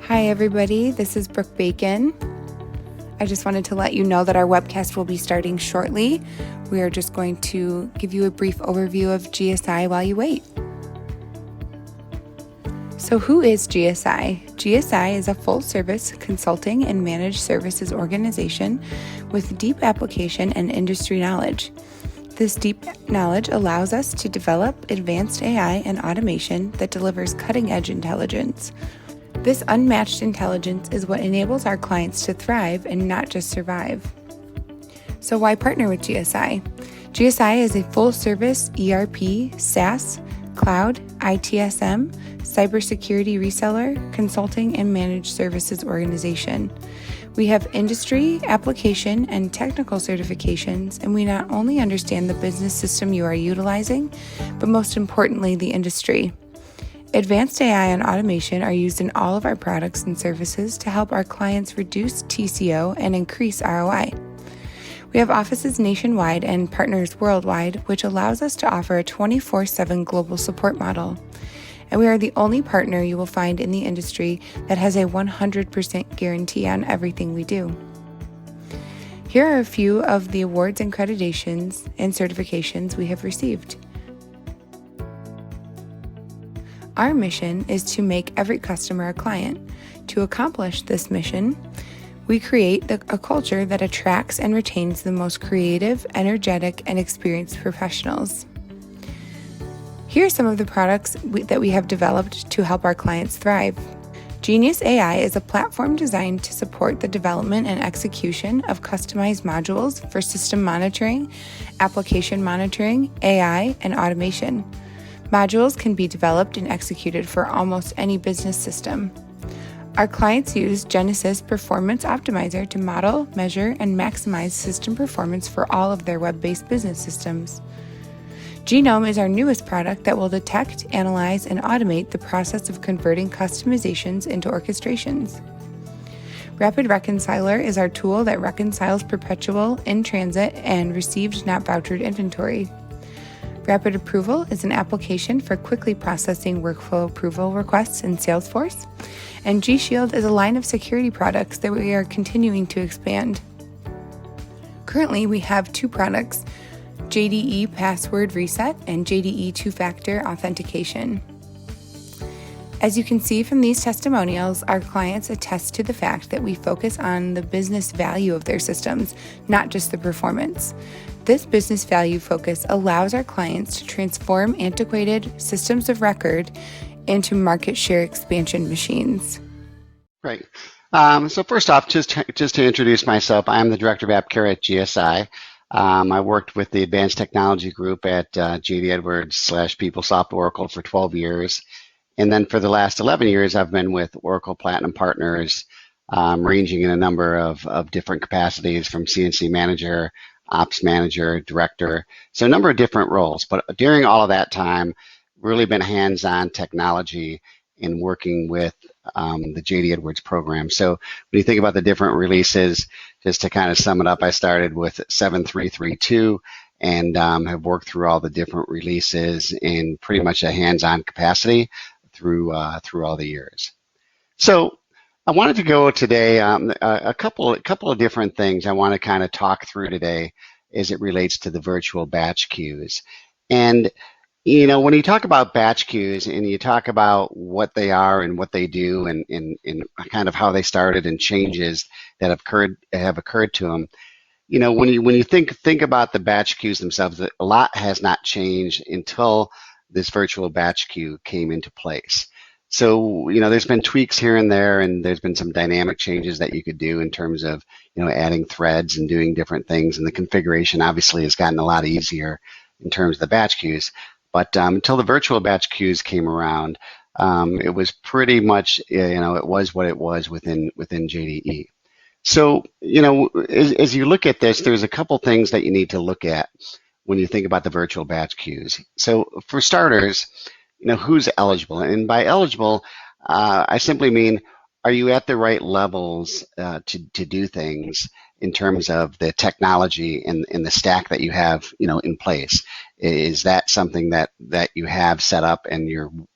Hi everybody, this is Brooke Bacon. I just wanted to let you know that our webcast will be starting shortly. We are just going to give you a brief overview of GSI while you wait. So who is GSI? GSI is a full-service consulting and managed services organization with deep application and industry knowledge. This deep knowledge allows us to develop advanced AI and automation that delivers cutting-edge intelligence. This unmatched intelligence is what enables our clients to thrive and not just survive. So why partner with GSI? GSI is a full-service ERP, SaaS, cloud, ITSM, cybersecurity reseller, consulting, and managed services organization. We have industry, application, and technical certifications, and we not only understand the business system you are utilizing, but most importantly, the industry. Advanced AI and automation are used in all of our products and services to help our clients reduce TCO and increase ROI. We have offices nationwide and partners worldwide, which allows us to offer a 24/7 global support model. And we are the only partner you will find in the industry that has a 100% guarantee on everything we do. Here are a few of the awards and accreditations and certifications we have received. Our mission is to make every customer a client. To accomplish this mission, we create a culture that attracts and retains the most creative, energetic, and experienced professionals. Here are some of the products that we have developed to help our clients thrive. Genius AI is a platform designed to support the development and execution of customized modules for system monitoring, application monitoring, AI, and automation. Modules can be developed and executed for almost any business system. Our clients use Genesis Performance Optimizer to model, measure, and maximize system performance for all of their web-based business systems. Genome is our newest product that will detect, analyze, and automate the process of converting customizations into orchestrations. Rapid Reconciler is our tool that reconciles perpetual, in-transit, and received not vouchered inventory. Rapid Approval is an application for quickly processing workflow approval requests in Salesforce. And G Shield is a line of security products that we are continuing to expand. Currently, we have two products, JDE Password Reset and JDE Two-Factor Authentication. As you can see from these testimonials, our clients attest to the fact that we focus on the business value of their systems, not just the performance. This business value focus allows our clients to transform antiquated systems of record into market share expansion machines. Great. So first off, just to introduce myself, I'm the Director of App Care at GSI. I worked with the Advanced Technology Group at JD Edwards / PeopleSoft Oracle for 12 years. And then for the last 11 years, I've been with Oracle Platinum Partners, ranging in a number of different capacities from CNC manager, ops manager, director, so a number of different roles. But during all of that time, really been hands-on technology in working with the JD Edwards program. So when you think about the different releases, just to kind of sum it up, I started with 7.3.3.2 and have worked through all the different releases in pretty much a hands-on capacity through all the years. So I wanted to go today a couple of different things I want to kind of talk through today as it relates to the virtual batch queues. And you know, when you talk about batch queues and you talk about what they are and what they do and kind of how they started and changes that have occurred to them, you know, when you think about the batch queues themselves, a lot has not changed until this virtual batch queue came into place. So, you know, there's been tweaks here and there, and there's been some dynamic changes that you could do in terms of, you know, adding threads and doing different things. And the configuration obviously has gotten a lot easier in terms of the batch queues. But until the virtual batch queues came around, it was pretty much, you know, it was what it was within JDE. So, you know, as you look at this, there's a couple things that you need to look at when you think about the virtual batch queues. So for starters, you know, who's eligible? And by eligible, I simply mean, are you at the right levels to do things in terms of the technology and the stack that you have, you know, in place? Is that something that you have set up and you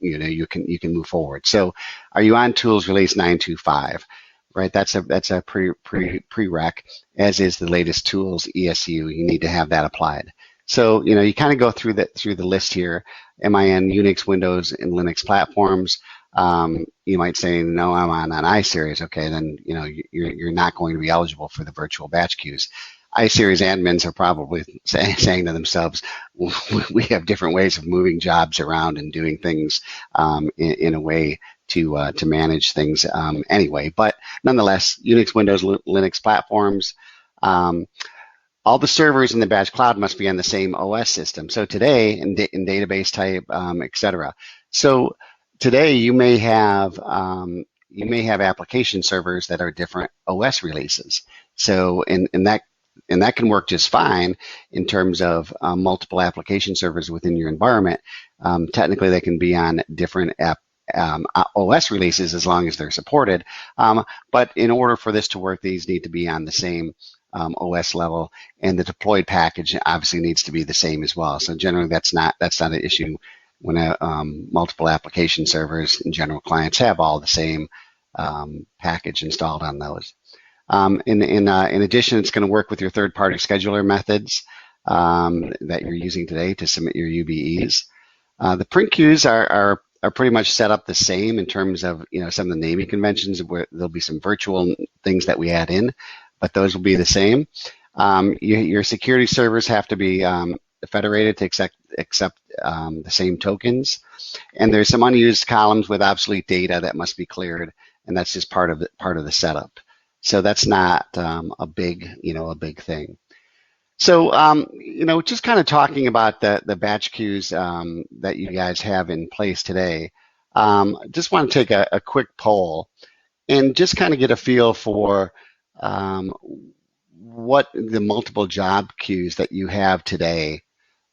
can move forward? So are you on tools release 925? Right, that's a prereq, as is the latest tools ESU. You need to have that applied. So you kind of go through the list here. Am I on Unix, Windows, and Linux platforms? You might say, no, I'm on iSeries. Okay, then you're not going to be eligible for the virtual batch queues. iSeries admins are probably saying to themselves, we have different ways of moving jobs around and doing things in a way to manage things anyway. But nonetheless, Unix, Windows, Linux platforms, all the servers in the batch cloud must be on the same OS system. So today, in database type, etc. So today, you may have application servers that are different OS releases. So in that can work just fine in terms of multiple application servers within your environment. Technically, they can be on different OS releases as long as they're supported. But in order for this to work, these need to be on the same OS level, and the deployed package obviously needs to be the same as well. So generally, that's not an issue when multiple application servers and general clients have all the same package installed on those. In addition, it's going to work with your third-party scheduler methods that you're using today to submit your UBEs. The print queues are pretty much set up the same in terms of some of the naming conventions, where there'll be some virtual things that we add in, but those will be the same. Your security servers have to be federated to accept the same tokens, and there's some unused columns with obsolete data that must be cleared, and that's just part of the setup. So that's not a big thing. So just kind of talking about the batch queues that you guys have in place today. Just want to take a quick poll and just kind of get a feel for what the multiple job queues that you have today,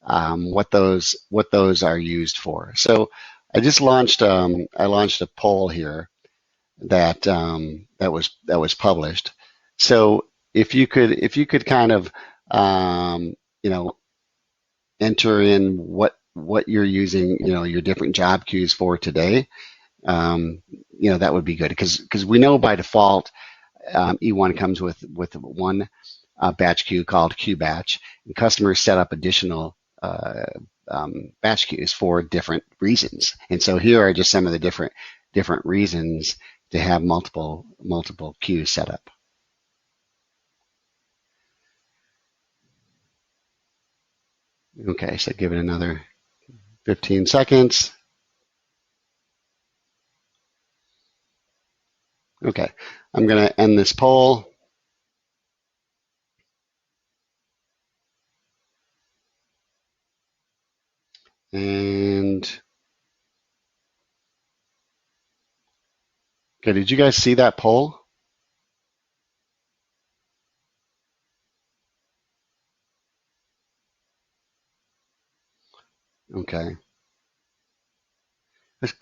what those are used for. So I just launched a poll here that was published. So if you could kind of enter in what you're using your different job queues for today, that would be good, because we know by default E1 comes with one batch queue called queue batch, and customers set up additional batch queues for different reasons. And so here are just some of the different reasons to have multiple queues set up. Okay, so give it another 15 seconds. Okay, I'm going to end this poll. And okay, did you guys see that poll? Okay.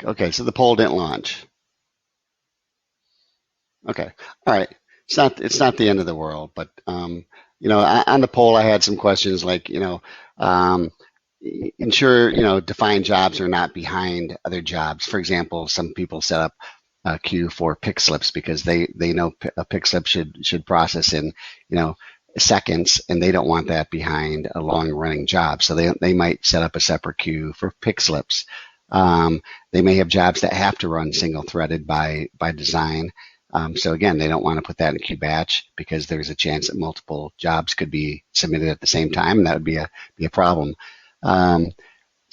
Okay, so the poll didn't launch. Okay, all right. It's not the end of the world, but on the poll I had some questions like ensure defined jobs are not behind other jobs. For example, some people set up a queue for pick slips because they know a pick slip should process in seconds, and they don't want that behind a long running job. So they might set up a separate queue for pick slips. They may have jobs that have to run single threaded by design. So again, they don't want to put that in a queue batch because there's a chance that multiple jobs could be submitted at the same time, and that would be a problem.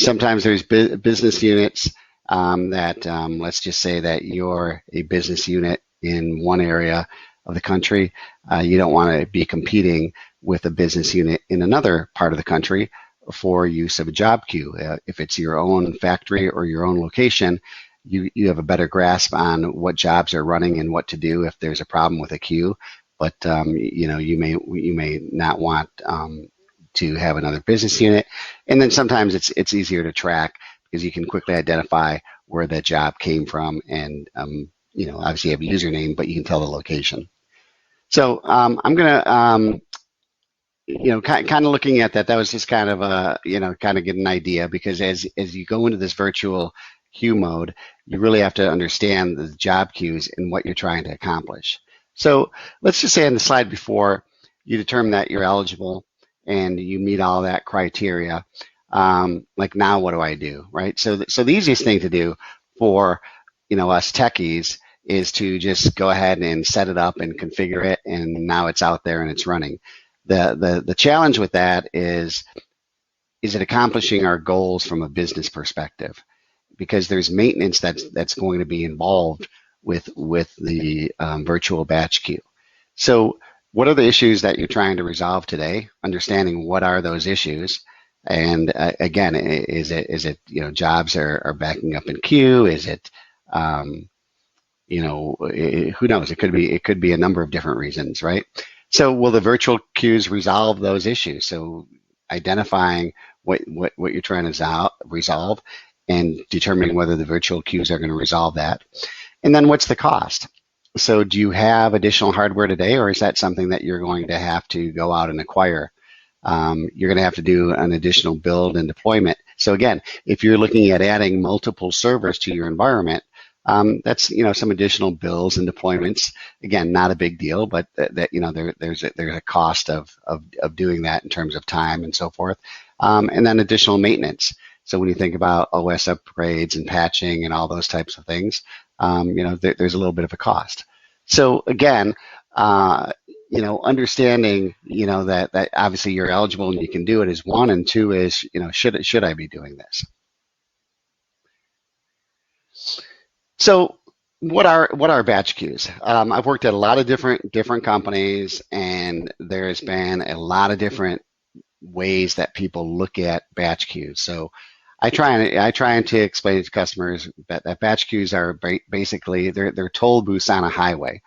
Sometimes there's business units that let's just say that you're a business unit in one area of the country. You don't want to be competing with a business unit in another part of the country for use of a job queue. If it's your own factory or your own location, you have a better grasp on what jobs are running and what to do if there's a problem with a queue. But you may not want to have another business unit. And then sometimes it's easier to track because you can quickly identify where that job came from, and obviously you have a username, but you can tell the location. So I'm gonna kind of looking at that, that was just kind of a, kind of get an idea, because as you go into this virtual queue mode, you really have to understand the job queues and what you're trying to accomplish. So let's just say on the slide before, you determine that you're eligible and you meet all that criteria. Like, now what do I do, right? So the easiest thing to do for, us techies is to just go ahead and set it up and configure it, and now it's out there and it's running. The challenge with that is it accomplishing our goals from a business perspective? Because there's maintenance that's going to be involved with the virtual batch queue. So what are the issues that you're trying to resolve today? Understanding what are those issues, and again, is it jobs are backing up in queue? Is it who knows? It could be a number of different reasons, right? So will the virtual queues resolve those issues? So identifying what you're trying to resolve and determining whether the virtual queues are going to resolve that. And then what's the cost? So do you have additional hardware today, or is that something that you're going to have to go out and acquire? You're going to have to do an additional build and deployment. So again, if you're looking at adding multiple servers to your environment, that's some additional bills and deployments. Again, not a big deal, but there's a cost of doing that in terms of time and so forth, and then additional maintenance. So when you think about OS upgrades and patching and all those types of things, there's a little bit of a cost. So again, understanding that obviously you're eligible and you can do it is one, and two is should I be doing this? So what are batch queues? I've worked at a lot of different companies, and there's been a lot of different ways that people look at batch queues. So I try to explain to customers that batch queues are basically they're toll booths on a highway.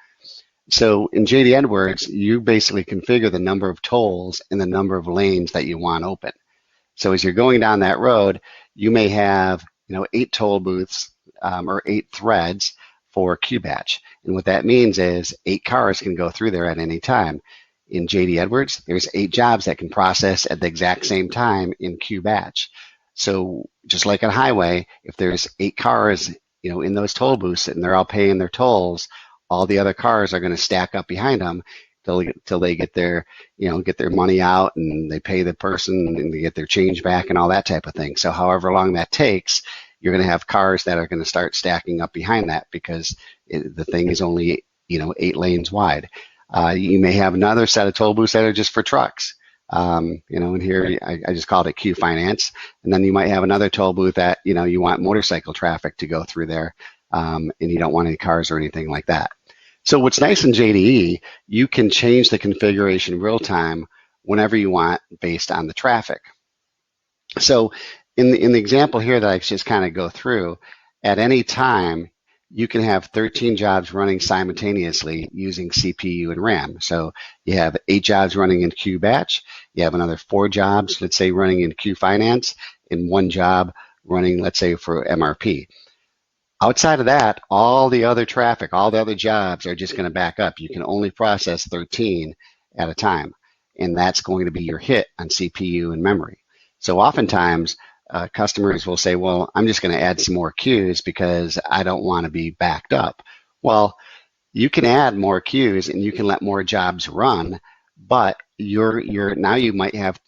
So in JD Edwards, you basically configure the number of tolls and the number of lanes that you want open. So as you're going down that road, you may have 8 toll booths or 8 threads for queue batch. And what that means is 8 cars can go through there at any time. In JD Edwards, there's 8 jobs that can process at the exact same time in queue batch. So just like on a highway, if there's 8 cars in those toll booths and they're all paying their tolls, all the other cars are going to stack up behind them till they get their money out and they pay the person and they get their change back and all that type of thing. So however long that takes, you're going to have cars that are going to start stacking up behind that, because the thing is only 8 lanes wide. You may have another set of toll booths that are just for trucks. And here I just called it queue finance. And then you might have another toll booth that you want motorcycle traffic to go through there, and you don't want any cars or anything like that. So what's nice in JDE, you can change the configuration real time whenever you want based on the traffic. So in the example here that I just kind of go through, at any time, you can have 13 jobs running simultaneously using CPU and RAM. So you have 8 jobs running in queue batch, you have another 4 jobs, let's say, running in queue finance, and 1 job running, let's say, for MRP. Outside of that, all the other traffic, all the other jobs are just going to back up. You can only process 13 at a time, and that's going to be your hit on CPU and memory. So oftentimes, customers will say, well, I'm just going to add some more queues because I don't want to be backed up. Well, you can add more queues and you can let more jobs run, but now you might have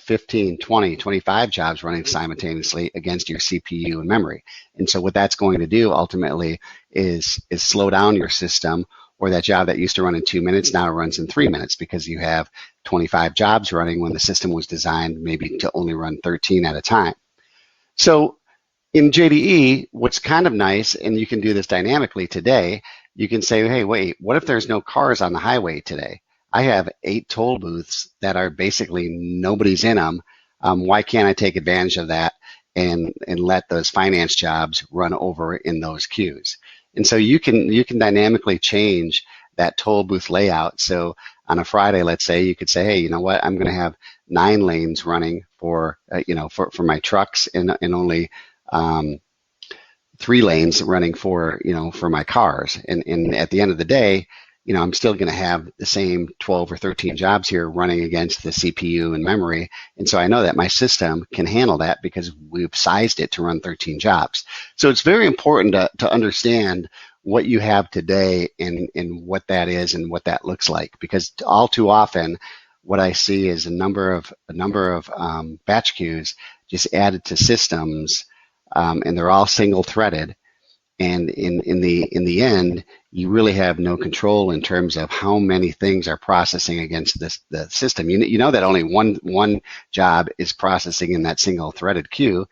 15, 20, 25 jobs running simultaneously against your CPU and memory. And so what that's going to do ultimately is slow down your system, or that job that used to run in 2 minutes now runs in 3 minutes, because you have 25 jobs running when the system was designed maybe to only run 13 at a time. So in JDE, what's kind of nice, and you can do this dynamically today, you can say, hey, wait, what if there's no cars on the highway today? I have 8 toll booths that are basically nobody's in them. Why can't I take advantage of that and let those finance jobs run over in those queues? And so you can dynamically change that toll booth layout. So on a Friday, let's say, you could say, hey, you know what? I'm going to have 9 lanes running for my trucks, and only 3 lanes running for my cars. And at the end of the day, I'm still going to have the same 12 or 13 jobs here running against the CPU and memory. And so I know that my system can handle that because we've sized it to run 13 jobs. So it's very important to understand what you have today and what that is and what that looks like, because all too often what I see is a number of batch queues just added to systems, and they're all single threaded. And in the end, you really have no control in terms of how many things are processing against the system. You know that only one job is processing in that single threaded queue,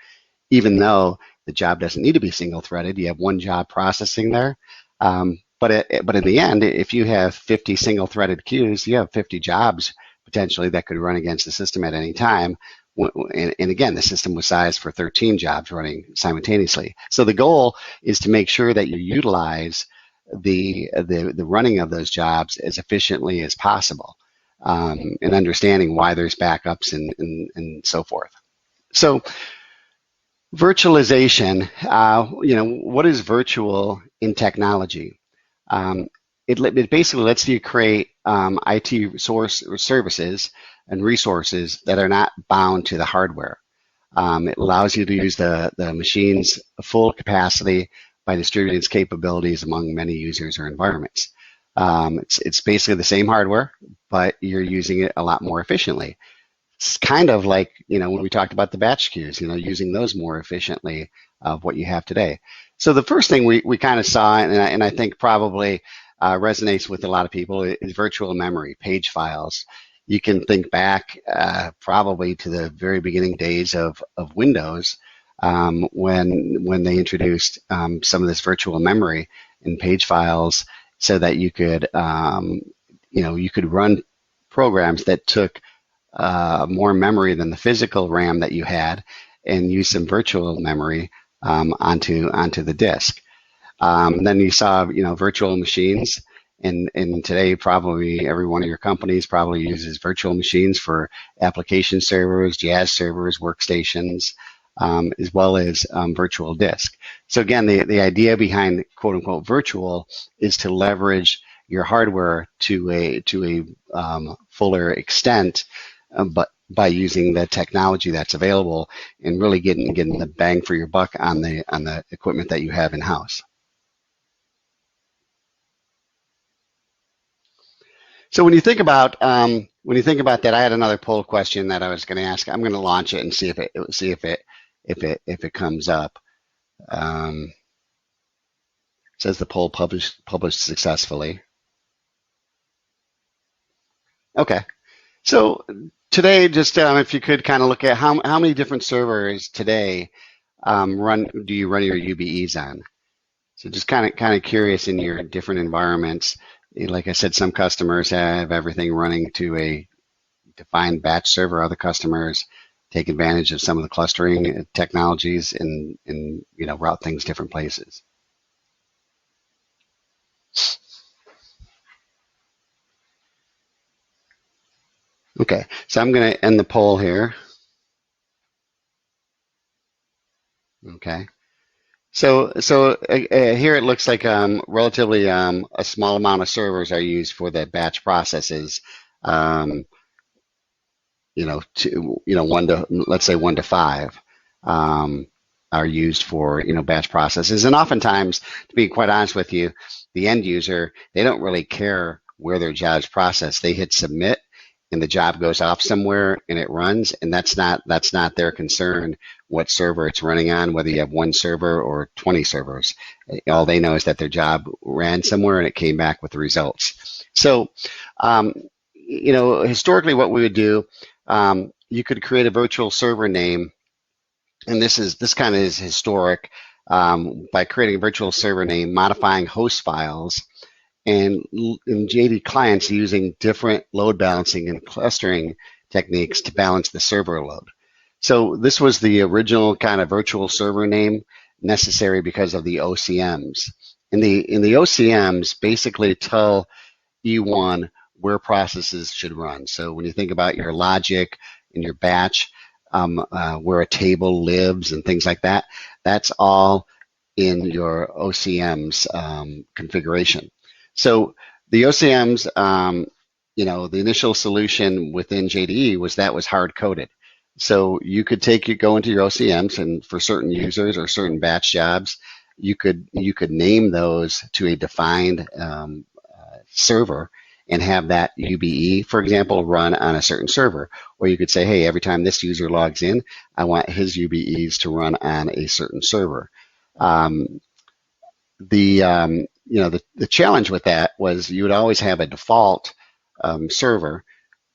even though the job doesn't need to be single threaded. You have one job processing there. But in the end, if you have 50 single threaded queues, you have 50 jobs potentially that could run against the system at any time. And again, the system was sized for 13 jobs running simultaneously. So the goal is to make sure that you utilize the running of those jobs as efficiently as possible, and understanding why there's backups and so forth. So virtualization, what is virtual in technology? It basically lets you create IT services and resources that are not bound to the hardware. It allows you to use the machine's full capacity by distributing its capabilities among many users or environments. It's basically the same hardware, but you're using it a lot more efficiently. It's kind of like, when we talked about the batch queues, using those more efficiently of what you have today. So the first thing we kind of saw, and I think probably resonates with a lot of people, is virtual memory, page files. You can think back probably to the very beginning days of Windows, when they introduced some of this virtual memory in page files, so that you could run programs that took more memory than the physical RAM that you had, and use some virtual memory onto the disk. Then you saw virtual machines, and today probably every one of your companies probably uses virtual machines for application servers, JAS servers, workstations, as well as virtual disk. So again, the idea behind quote unquote virtual is to leverage your hardware to a fuller extent, but by using the technology that's available and really getting the bang for your buck on the equipment that you have in house. So when you think about that, I had another poll question that I was going to ask. I'm going to launch it and see if it comes up. It says the poll published successfully. Okay. So today, just if you could kind of look at how many different servers today do you run your UBEs on? So just kind of curious in your different environments. Like I said, some customers have everything running to a defined batch server. Other customers take advantage of some of the clustering technologies and route things different places. Okay, so I'm going to end the poll here. Okay. So here it looks like relatively a small amount of servers are used for the batch processes. Let's say 1 to 5 are used for batch processes, and oftentimes, to be quite honest with you, the end user, they don't really care where their job's processed. They hit submit, and the job goes off somewhere and it runs, and that's not their concern what server it's running on, whether you have 1 server or 20 servers. All they know is that their job ran somewhere and it came back with the results. So, historically what we would do, you could create a virtual server name, and this kind of is historic, by creating a virtual server name, modifying host files, and in JD clients using different load balancing and clustering techniques to balance the server load. So this was the original kind of virtual server name, necessary because of the OCMs. And the OCMs basically tell E1 where processes should run. So when you think about your logic and your batch, where a table lives and things like that, that's all in your OCM's configuration. So The OCMs, the initial solution within JDE was hard coded. So you could go into your OCMs, and for certain users or certain batch jobs, you could name those to a defined server and have that UBE, for example, run on a certain server. Or you could say, hey, every time this user logs in, I want his UBEs to run on a certain server. The challenge with that was you would always have a default server,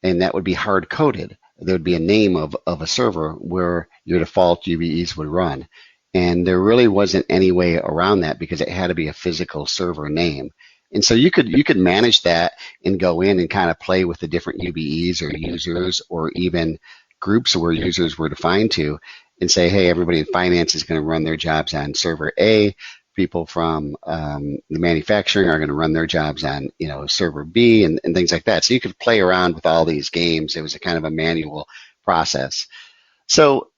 and that would be hard coded. There would be a name of a server where your default UBEs would run. And there really wasn't any way around that because it had to be a physical server name. And so you could manage that and go in and kind of play with the different UBEs or users or even groups where users were defined to, and say, hey, everybody in finance is going to run their jobs on server A. People from the manufacturing are going to run their jobs on, server B and things like that. So you could play around with all these games. It was a kind of a manual process. So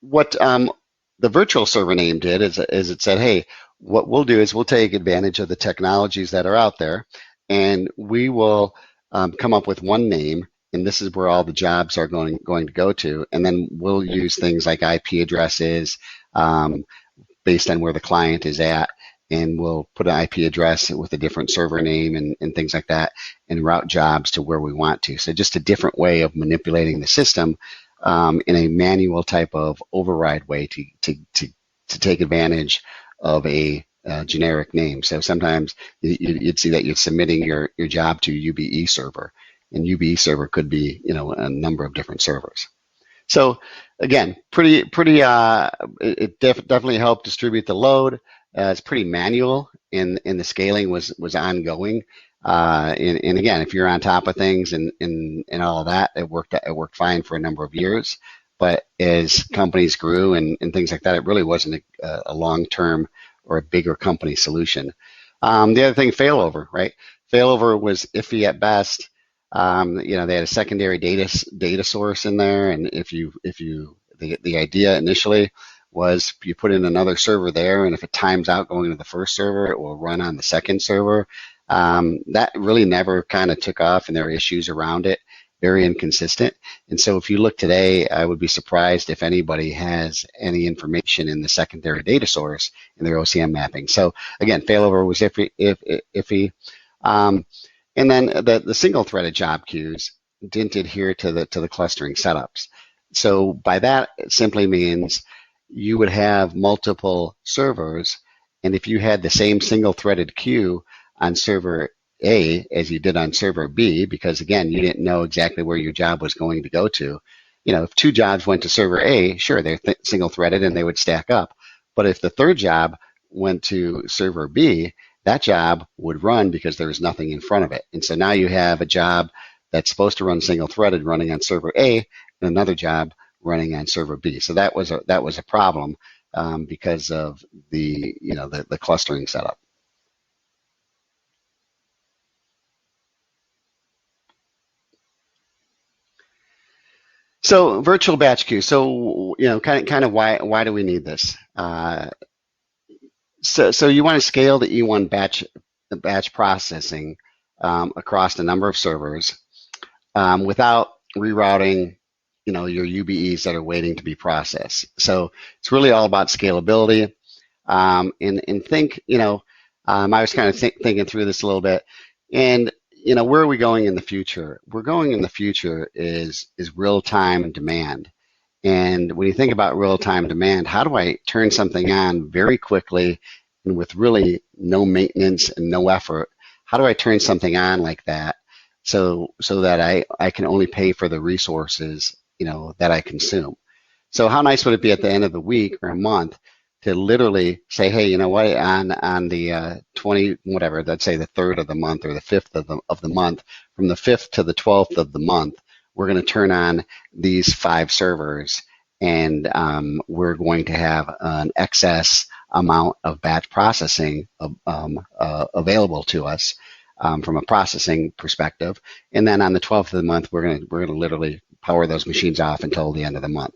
what the virtual server name did is it said, hey, what we'll do is we'll take advantage of the technologies that are out there, and we will come up with one name, and this is where all the jobs are going to go to, and then we'll use things like IP addresses based on where the client is at, and we'll put an IP address with a different server name and things like that, and route jobs to where we want to. So just a different way of manipulating the system in a manual type of override way to take advantage of a generic name. So sometimes you'd see that you're submitting your job to UBE server, and UBE server could be a number of different servers. So again, it definitely helped distribute the load. It's pretty manual, and the scaling was ongoing. And again, if you're on top of things and all of that, it worked fine for a number of years. But as companies grew and things like that, it really wasn't a long-term or a bigger company solution. The other thing, failover, right? Failover was iffy at best. They had a secondary data source in there, and the idea initially was you put in another server there, and if it times out going to the first server, it will run on the second server. That really never kind of took off, and there were issues around it, very inconsistent. And so if you look today, I would be surprised if anybody has any information in the secondary data source in their OCM mapping. So again, failover was iffy. And then the single-threaded job queues didn't adhere to the clustering setups. So by that, it simply means you would have multiple servers, and if you had the same single-threaded queue on server A as you did on server B, because again, you didn't know exactly where your job was going to go to. If two jobs went to server A, sure, they're single-threaded and they would stack up. But if the third job went to server B, that job would run because there was nothing in front of it. And so now you have a job that's supposed to run single-threaded running on server A, and another job running on server B. So that was a problem because of the clustering setup. So virtual batch queue. So kind of why do we need this? So you want to scale the E1 batch processing across a number of servers without rerouting your UBEs that are waiting to be processed. So it's really all about scalability. And think, I was kind of thinking through this a little bit, and where are we going in the future? We're going in the future is real-time demand. And when you think about real-time demand, how do I turn something on very quickly and with really no maintenance and no effort? How do I turn something on like that so that I can only pay for the resources that I consume? So how nice would it be at the end of the week or a month to literally say, hey, you know what, on the 20, whatever, let's say the 3rd of the month or the 5th of the month, from the 5th to the 12th of the month, we're going to turn on these 5 servers, and we're going to have an excess amount of batch processing available to us from a processing perspective. And then on the 12th of the month, we're going to literally power those machines off until the end of the month.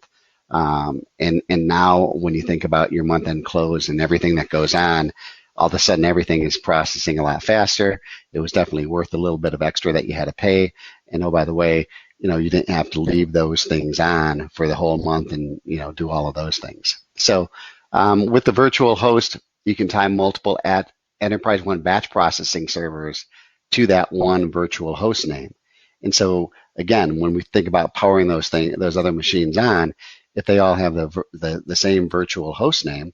And now when you think about your month-end close and everything that goes on, all of a sudden everything is processing a lot faster. It was definitely worth a little bit of extra that you had to pay. And oh, by the way, you didn't have to leave those things on for the whole month and, do all of those things. So with the virtual host, you can tie multiple Enterprise One batch processing servers to that one virtual host name. And so again, when we think about powering those other machines on, if they all have the same virtual host name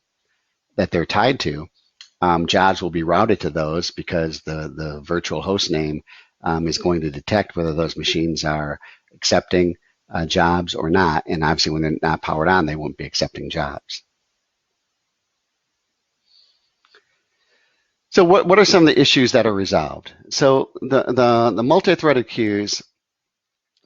that they're tied to, jobs will be routed to those because the virtual host name is going to detect whether those machines are accepting jobs or not. And obviously when they're not powered on, they won't be accepting jobs. So what are some of the issues that are resolved? So the multi-threaded queues,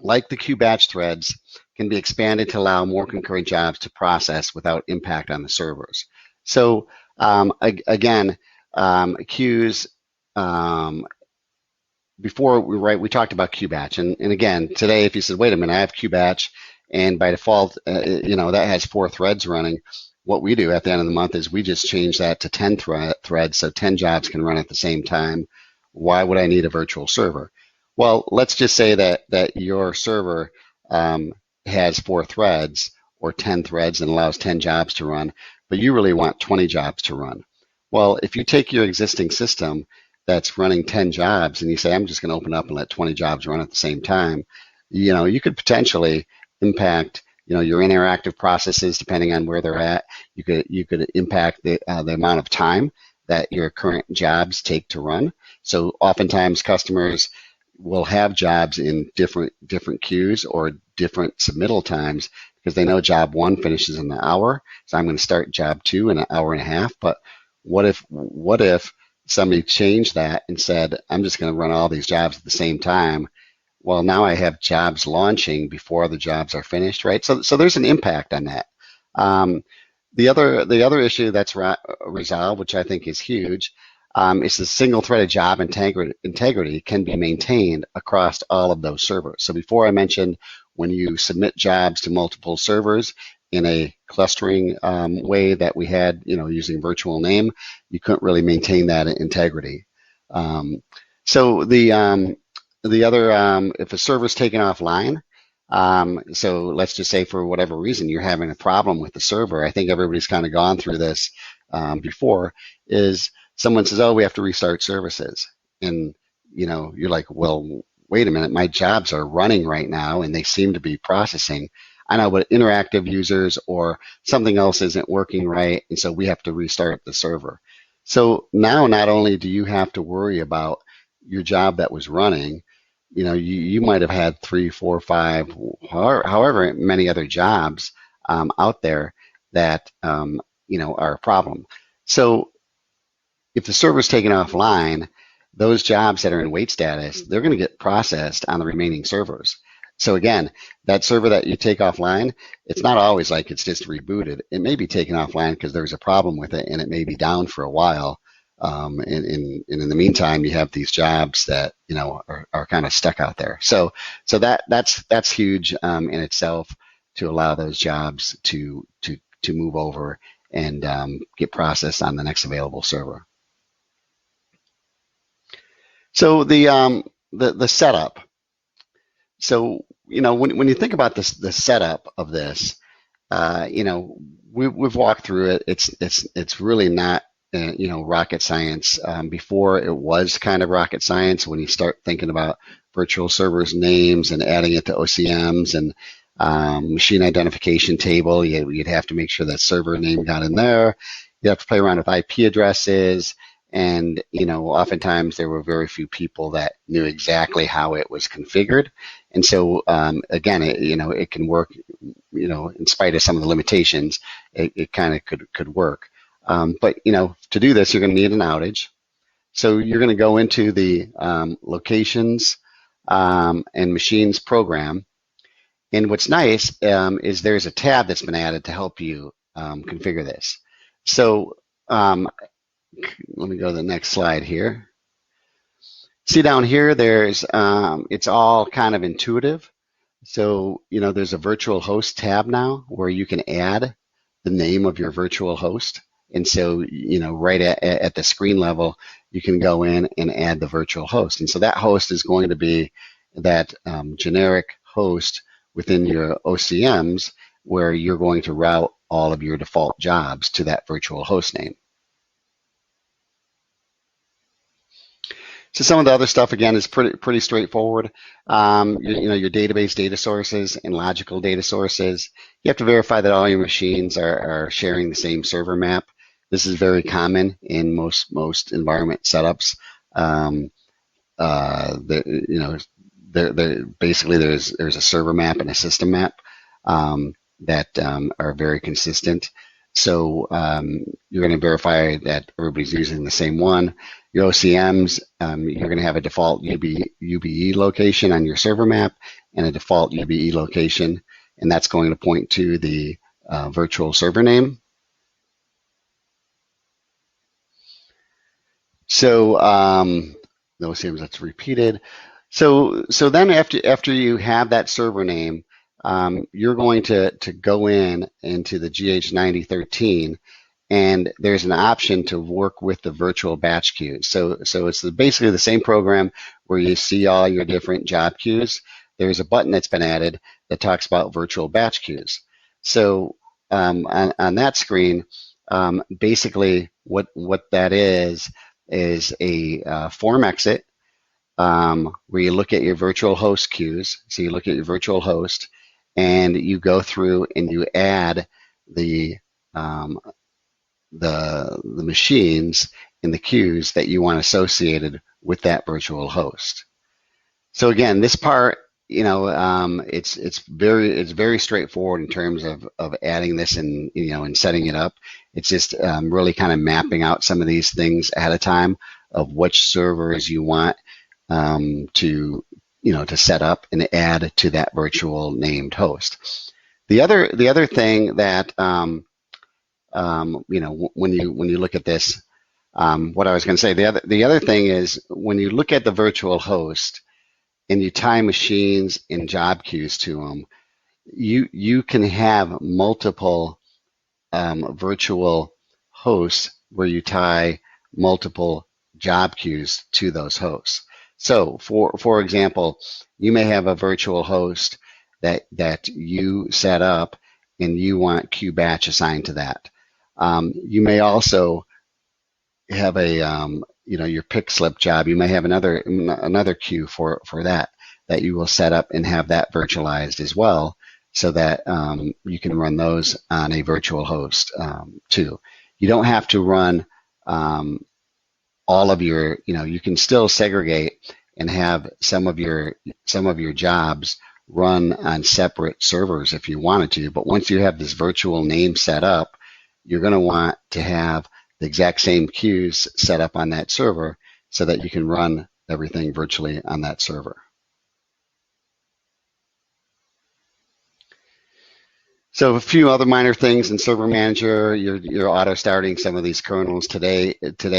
like the queue batch threads, can be expanded to allow more concurrent jobs to process without impact on the servers. So again, queues, before we talked about queue batch, and again today, if you said, wait a minute, I have queue batch, and by default, that has 4 threads running. What we do at the end of the month is we just change that to 10 threads, so 10 jobs can run at the same time. Why would I need a virtual server? Well, let's just say that your server has 4 threads or 10 threads and allows 10 jobs to run, but you really want 20 jobs to run. Well, if you take your existing system that's running 10 jobs and you say, I'm just going to open up and let 20 jobs run at the same time, you could potentially impact your interactive processes depending on where they're at. You could impact the amount of time that your current jobs take to run. So oftentimes customers will have jobs in different queues or different submittal times because they know job 1 finishes in an hour, so I'm going to start job 2 in an hour and a half. But what if somebody changed that and said, I'm just going to run all these jobs at the same time? Well, now I have jobs launching before the jobs are finished, right? So there's an impact on that. The other issue that's resolved, which I think is huge, is the single-threaded job integrity can be maintained across all of those servers. So before I mentioned when you submit jobs to multiple servers in a clustering way that we had, using virtual name, you couldn't really maintain that integrity. So the other, if a server is taken offline, so let's just say for whatever reason you're having a problem with the server, I think everybody's kind of gone through this before, is someone says, oh, we have to restart services. And, you're like, well, wait a minute, my jobs are running right now and they seem to be processing. I know, but interactive users or something else isn't working right, and so we have to restart the server. So now not only do you have to worry about your job that was running, you might have had 3, 4, 5, however many other jobs out there that are a problem. So if the server is taken offline, those jobs that are in wait status, they're going to get processed on the remaining servers. So again, that server that you take offline, it's not always like it's just rebooted. It may be taken offline because there's a problem with it and it may be down for a while. And in the meantime, you have these jobs that are kind of stuck out there. So that's huge in itself to allow those jobs to move over and get processed on the next available server. So the setup. So when you think about this, the setup of this, we've walked through it. It's really not rocket science. Before it was kind of rocket science when you start thinking about virtual servers names and adding it to OCMs and machine identification table. You'd have to make sure that server name got in there. You have to play around with IP addresses. And, oftentimes there were very few people that knew exactly how it was configured. And so, again, it can work, in spite of some of the limitations, it kind of could work. But, to do this, you're going to need an outage. So you're going to go into the locations and machines program. And what's nice is there's a tab that's been added to help you configure this. So let me go to the next slide here. See down here, there's it's all kind of intuitive. So, there's a virtual host tab now where you can add the name of your virtual host. And so, right at the screen level, you can go in and add the virtual host. And so that host is going to be that generic host within your OCMs where you're going to route all of your default jobs to that virtual host name. So some of the other stuff, again, is pretty straightforward. Your database data sources and logical data sources. You have to verify that all your machines are sharing the same server map. This is very common in most environment setups. Basically there's a server map and a system map that are very consistent. So you're going to verify that everybody's using the same one. Your OCMs, you're going to have a default UBE location on your server map and a default UBE location, and that's going to point to the virtual server name. So the OCMs, that's repeated. So then after you have that server name, you're going to go into the GH9013, and there's an option to work with the virtual batch queues. So it's basically the same program where you see all your different job queues. There's a button that's been added that talks about virtual batch queues. So on that screen, basically what that is a form exit where you look at your virtual host queues. So you look at your virtual host, and you go through and you add the machines in the queues that you want associated with that virtual host. So again, this part, it's very straightforward in terms of adding this and setting it up. It's just really kind of mapping out some of these things ahead of time of which servers you want to set up and add to that virtual named host. The other thing that when you look at this, what I was going to say, the other thing is when you look at the virtual host and you tie machines and job queues to them, you can have multiple virtual hosts where you tie multiple job queues to those hosts. So for example, you may have a virtual host that you set up and you want queue batch assigned to that. You may also have a your pick slip job. You may have another queue for that you will set up and have that virtualized as well, so that you can run those on a virtual host too. You don't have to run all of your, you can still segregate and have some of your jobs run on separate servers if you wanted to. But once you have this virtual name set up, you're going to want to have the exact same queues set up on that server so that you can run everything virtually on that server. So a few other minor things in Server Manager. You're auto starting some of these kernels today.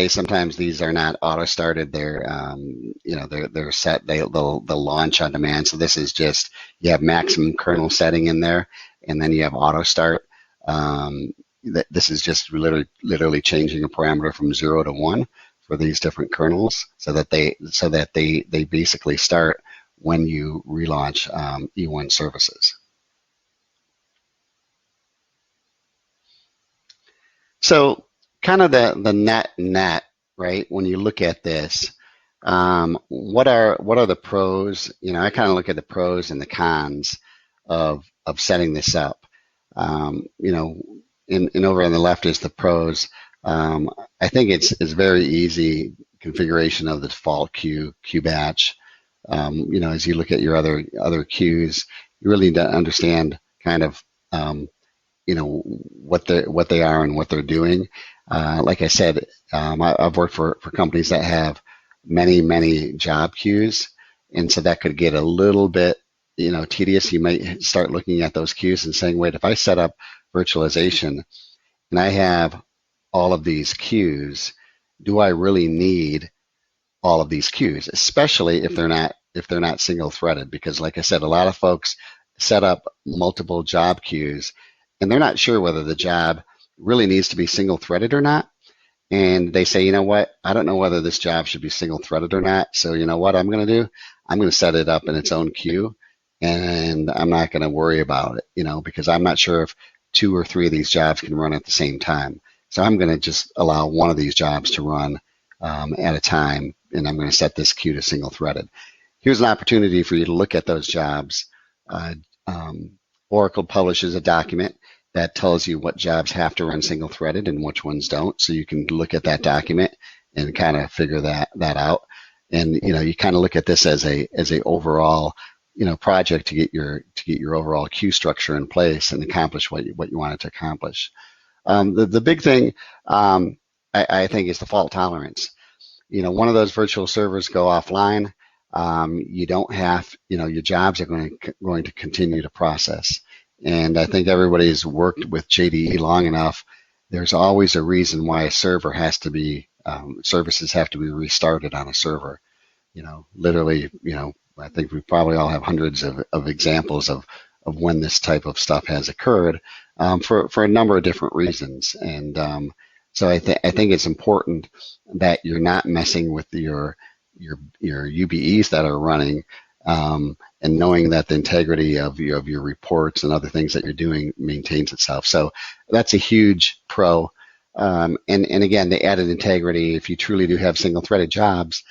Sometimes these are not auto started. They're they're set. They'll launch on demand. So this is just, you have maximum kernel setting in there, and then you have auto start. This is just literally changing a parameter from 0 to 1 for these different kernels, so that they basically start when you relaunch E1 services. So kind of the net, right? When you look at this, what are the pros? I kind of look at the pros and the cons of setting this up. And over on the left is the pros. I think it's very easy configuration of the default queue batch. As you look at your other queues, you really need to understand kind of what they are and what they're doing. Like I said, I've worked for companies that have many job queues, and so that could get a little bit tedious. You might start looking at those queues and saying, wait, if I set up virtualization and I have all of these queues, do I really need all of these queues, especially if they're not single threaded? Because like I said, a lot of folks set up multiple job queues and they're not sure whether the job really needs to be single threaded or not. And they say, you know what, I don't know whether this job should be single threaded or not. So you know what I'm going to do? I'm going to set it up in its own queue, and I'm not going to worry about it, because I'm not sure if 2 or 3 of these jobs can run at the same time. So I'm going to just allow one of these jobs to run at a time, and I'm going to set this queue to single threaded. Here's an opportunity for you to look at those jobs. Uh, Oracle publishes a document that tells you what jobs have to run single threaded and which ones don't. So you can look at that document and kind of figure that out. And you kind of look at this as a overall project to get your overall queue structure in place and accomplish what you wanted to accomplish. The big thing I think is the fault tolerance. One of those virtual servers go offline. You don't have, your jobs are going to continue to process. And I think everybody's worked with JDE long enough. There's always a reason why a server has to be, services have to be restarted on a server. Literally, I think we probably all have hundreds of examples of when this type of stuff has occurred for a number of different reasons. And so I think it's important that you're not messing with your UBEs that are running, and knowing that the integrity of your reports and other things that you're doing maintains itself. So that's a huge pro. And again, the added integrity, if you truly do have single-threaded jobs,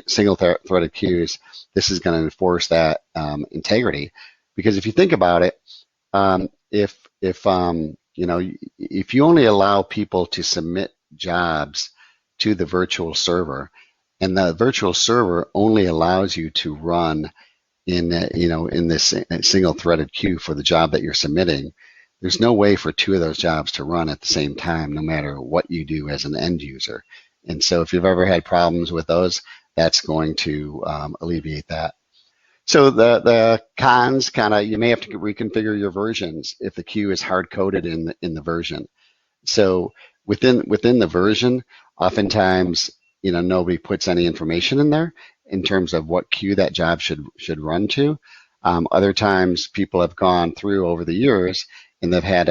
single-threaded queues, this is going to enforce that integrity. Because if you think about it, if you only allow people to submit jobs to the virtual server, and the virtual server only allows you to run in this single-threaded queue for the job that you're submitting, there's no way for 2 of those jobs to run at the same time, no matter what you do as an end user. And so if you've ever had problems with those, that's going to alleviate that. So the cons, you may have to reconfigure your versions if the queue is hard-coded in the version. So within the version, oftentimes nobody puts any information in there in terms of what queue that job should run to. Other times, people have gone through over the years and they've had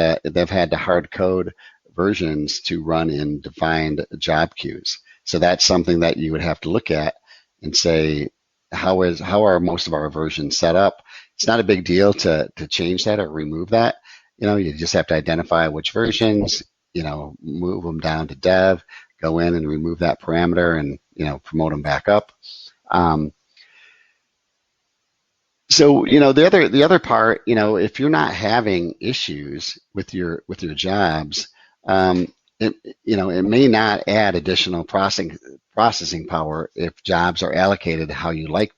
to hard code versions to run in defined job queues. So that's something that you would have to look at and say, how are most of our versions set up? It's not a big deal to change that or remove that. You just have to identify which versions, move them down to dev, go in and remove that parameter and promote them back up. So the other part, if you're not having issues with your jobs, it may not add additional processing power if jobs are allocated how you like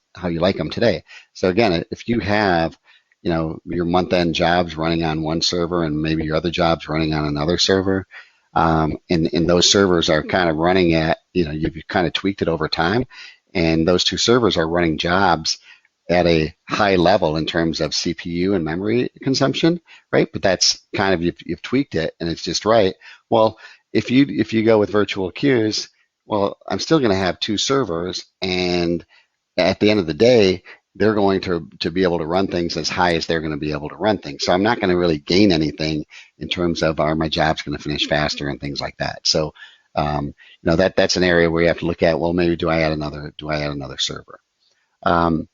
them today. So again, if you have your month-end jobs running on one server and maybe your other jobs running on another server, and those servers are kind of running at, you've kind of tweaked it over time, and those 2 servers are running jobs at a high level in terms of CPU and memory consumption, right? But that's kind of, you've tweaked it and it's just right. Well, if you go with virtual queues, well, I'm still going to have 2 servers, and at the end of the day, they're going to be able to run things as high as they're going to be able to run things. So I'm not going to really gain anything in terms of, are my jobs going to finish faster and things like that. So that's an area where you have to look at, well, maybe do I add another server? And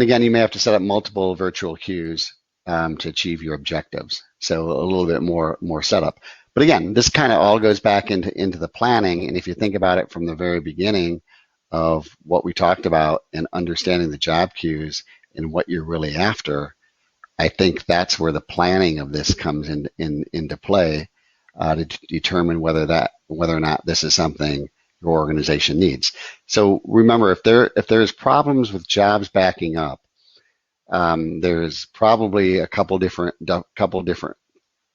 again, you may have to set up multiple virtual queues to achieve your objectives. So a little bit more setup. But again, this kind of all goes back into the planning. And if you think about it from the very beginning of what we talked about and understanding the job queues and what you're really after, I think that's where the planning of this comes into play to determine whether or not this is something your organization needs. So remember, if there's problems with jobs backing up, there's probably a couple different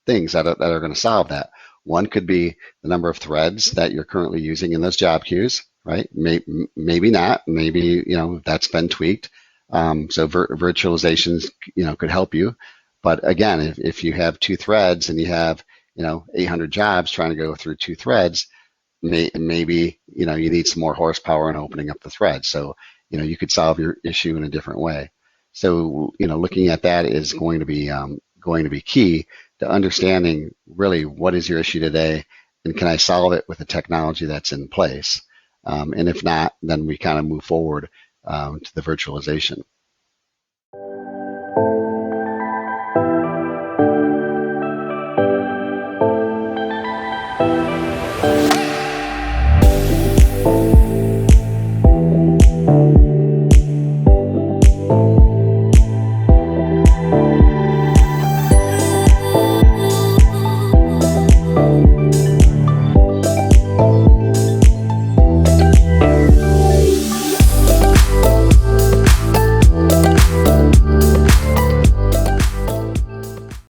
things that are going to solve that. One could be the number of threads that you're currently using in those job queues, right? Maybe not. Maybe that's been tweaked. So virtualizations could help you. But again, if you have 2 threads and you have 800 jobs trying to go through 2 threads, maybe you need some more horsepower in opening up the thread. So you could solve your issue in a different way. So looking at that is going to be key to understanding really what is your issue today and can I solve it with the technology that's in place? And if not, then we kind of move forward to the virtualization.